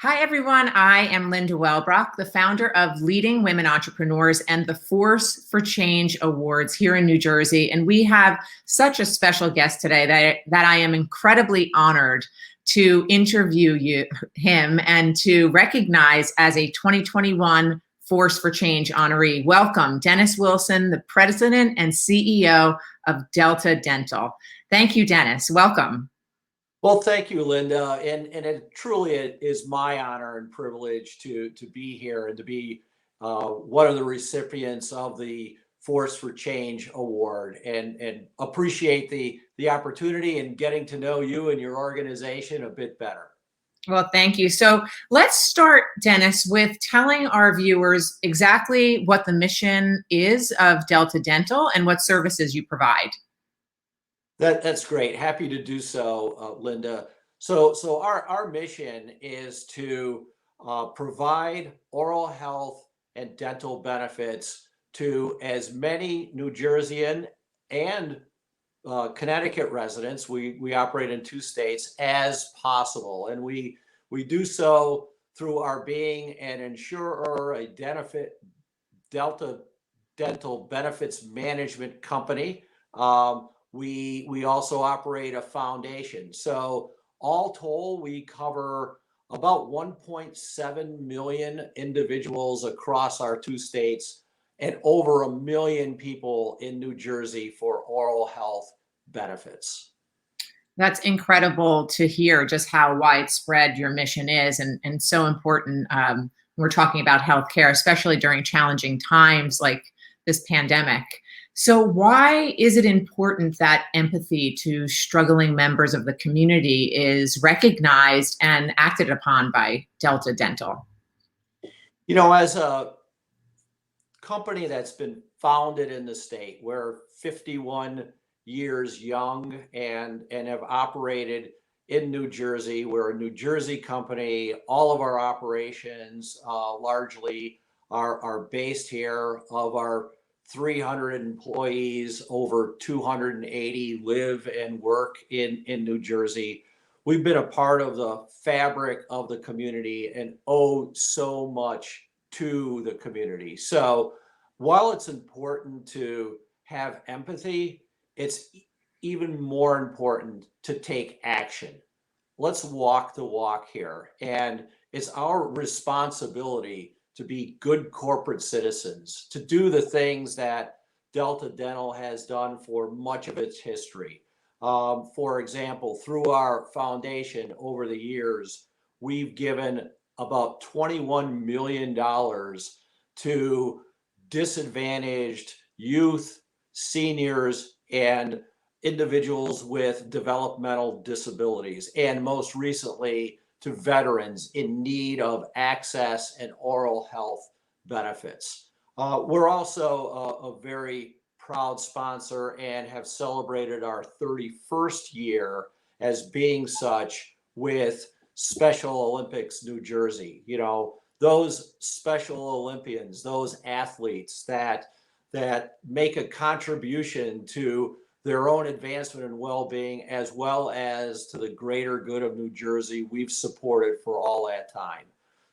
Hi, everyone. I am Linda Welbrock, the founder of Leading Women Entrepreneurs and the Force for Change Awards here in New Jersey. And we have such a special guest today that I am incredibly honored to interview him and to recognize as a 2021 Force for Change honoree. Welcome, Dennis Wilson, the president and CEO of Delta Dental. Thank you, Dennis. Welcome. Well, thank you, Linda. And it is my honor and privilege to be here and to be one of the recipients of the Force for Change Award, and appreciate the opportunity and getting to know you and your organization a bit better. Well, thank you. So let's start, Dennis, with telling our viewers exactly what the mission is of Delta Dental and what services you provide. That's great. Happy to do so, Linda. So our mission is to provide oral health and dental benefits to as many New Jerseyan and Connecticut residents. We operate in two states as possible, and we do so through our being an insurer, a Delta Dental benefits management company. We also operate a foundation. So all told, we cover about 1.7 million individuals across our two states and over 1 million people in New Jersey for oral health benefits. That's incredible to hear just how widespread your mission is and so important. We're talking about healthcare, especially during challenging times like this pandemic. So why is it important that empathy to struggling members of the community is recognized and acted upon by Delta Dental? You know, as a company that's been founded in the state, we're 51 years young and have operated in New Jersey. We're a New Jersey company. All of our operations largely are based here. Of our 300 employees, over 280 live and work in New Jersey. We've been a part of the fabric of the community and owe so much to the community. So while it's important to have empathy, it's even more important to take action. Let's walk the walk here. And it's our responsibility to be good corporate citizens, to do the things that Delta Dental has done for much of its history. For example, through our foundation over the years, we've given about $21 million to disadvantaged youth, seniors, and individuals with developmental disabilities, and most recently to veterans in need of access and oral health benefits. We're also a very proud sponsor and have celebrated our 31st year as being such with Special Olympics New Jersey. You know, those Special Olympians, those athletes that make a contribution to their own advancement and well-being, as well as to the greater good of New Jersey, we've supported for all that time.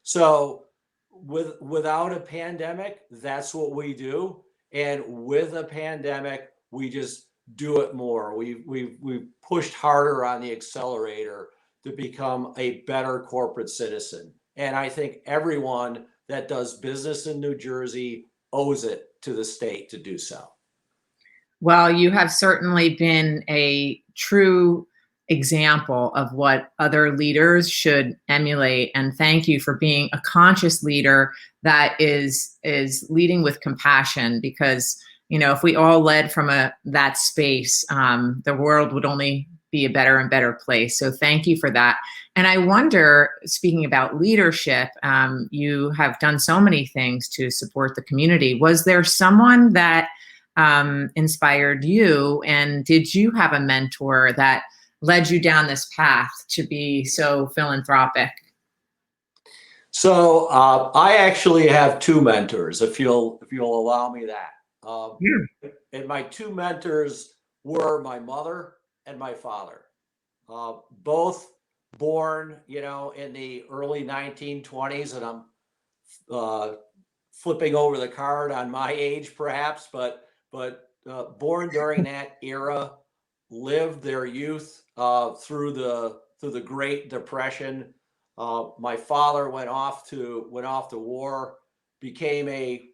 So without a pandemic, that's what we do. And with a pandemic, we just do it more. We've pushed harder on the accelerator to become a better corporate citizen. And I think everyone that does business in New Jersey owes it to the state to do so. Well, you have certainly been a true example of what other leaders should emulate. And thank you for being a conscious leader that is leading with compassion, because, you know, if we all led from that space, the world would only be a better and better place. So thank you for that. And I wonder, speaking about leadership, you have done so many things to support the community. Was there someone that inspired you, and did you have a mentor that led you down this path to be so philanthropic? So I actually have two mentors, if you'll allow me that. And my two mentors were my mother and my father. Both born, in the early 1920s, and I'm uh, flipping over the card on my age, perhaps, but born during that era, lived their youth through the Great Depression. My father went off to war, became a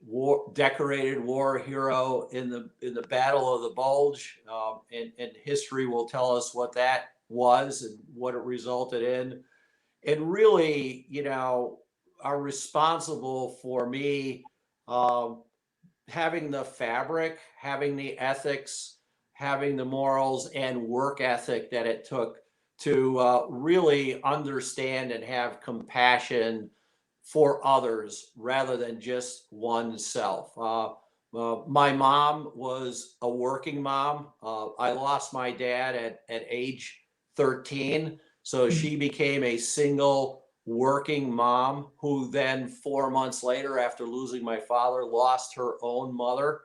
decorated war hero in the Battle of the Bulge, and history will tell us what that was and what it resulted in. And really, are responsible for me um, having the fabric, having the ethics, having the morals and work ethic that it took to really understand and have compassion for others rather than just oneself. My mom was a working mom. I lost my dad at age 13. So she became a single working mom who then 4 months later, after losing my father, lost her own mother.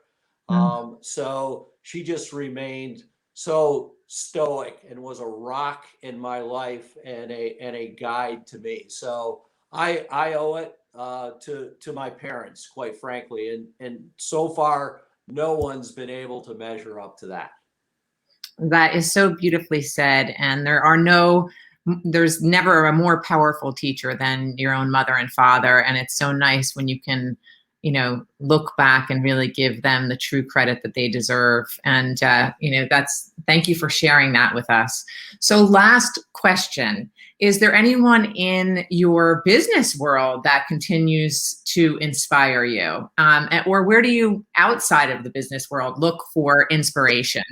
Mm. So she just remained so stoic and was a rock in my life and a guide to me. So I owe it to my parents, quite frankly, and so far no one's been able to measure up to that. That is so beautifully said. And there's never a more powerful teacher than your own mother and father. And it's so nice when you can, look back and really give them the true credit that they deserve. And, thank you for sharing that with us. So last question, is there anyone in your business world that continues to inspire you? Or where do you, outside of the business world, look for inspiration?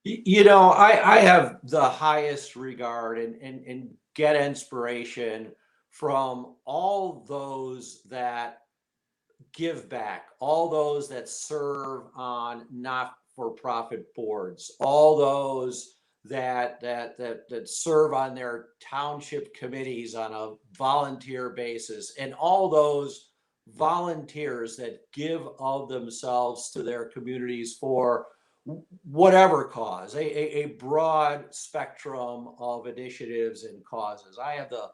I have the highest regard and get inspiration from all those that give back, all those that serve on not-for-profit boards, all those that serve on their township committees on a volunteer basis, and all those volunteers that give of themselves to their communities for whatever cause, a broad spectrum of initiatives and causes. I have the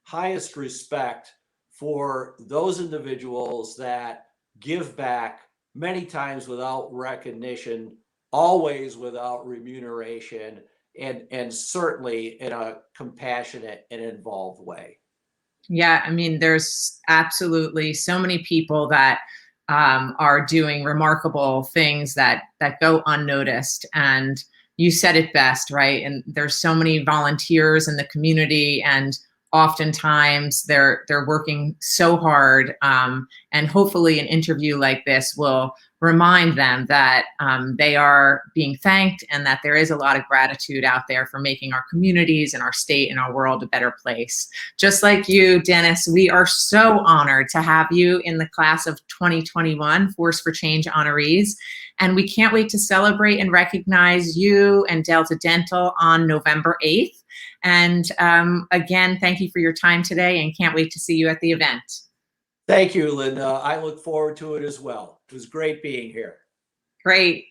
highest respect for those individuals that give back many times without recognition, always without remuneration, and certainly in a compassionate and involved way. Yeah, I mean, there's absolutely so many people that are doing remarkable things that go unnoticed. And you said it best, right? And there's so many volunteers in the community, and oftentimes they're working so hard. And hopefully, an interview like this will remind them that they are being thanked, and that there is a lot of gratitude out there for making our communities and our state and our world a better place. Just like you, Dennis, we are so honored to have you in the class of 2021 Force for Change honorees. And we can't wait to celebrate and recognize you and Delta Dental on November 8th. And again, thank you for your time today, and can't wait to see you at the event. Thank you, Linda. I look forward to it as well. It was great being here. Great.